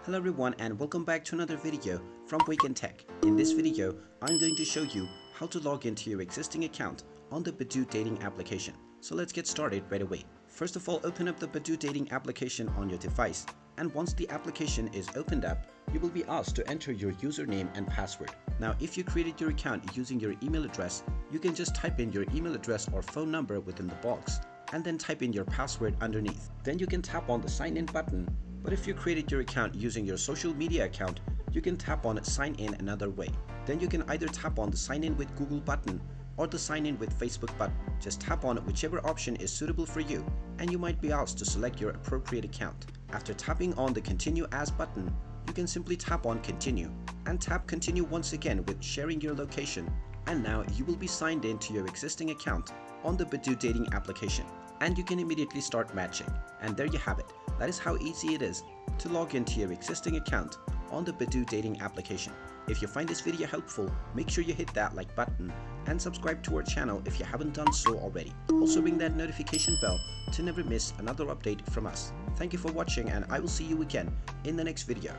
Hello everyone and welcome back to another video from Wake&Tech. In this video, I'm going to show you how to log into your existing account on the Badoo dating application. So let's get started right away. First of all, open up the Badoo dating application on your device, and once the application is opened up, you will be asked to enter your username and password. Now, if you created your account using your email address, you can just type in your email address or phone number within the box and then type in your password underneath. Then you can tap on the sign in button. But if you created your account using your social media account, you can tap on sign in another way. Then you can either tap on the sign in with Google button or the sign in with Facebook button. Just tap on whichever option is suitable for you, and you might be asked to select your appropriate account. After tapping on the continue as button, you can simply tap on continue and tap continue once again with sharing your location. And now you will be signed in to your existing account on the Badoo dating application, and you can immediately start matching. And there you have it. That is how easy it is to log into your existing account on the Badoo dating application. If you find this video helpful, make sure you hit that like button and subscribe to our channel if you haven't done so already. Also ring that notification bell to never miss another update from us. Thank you for watching, and I will see you again in the next video.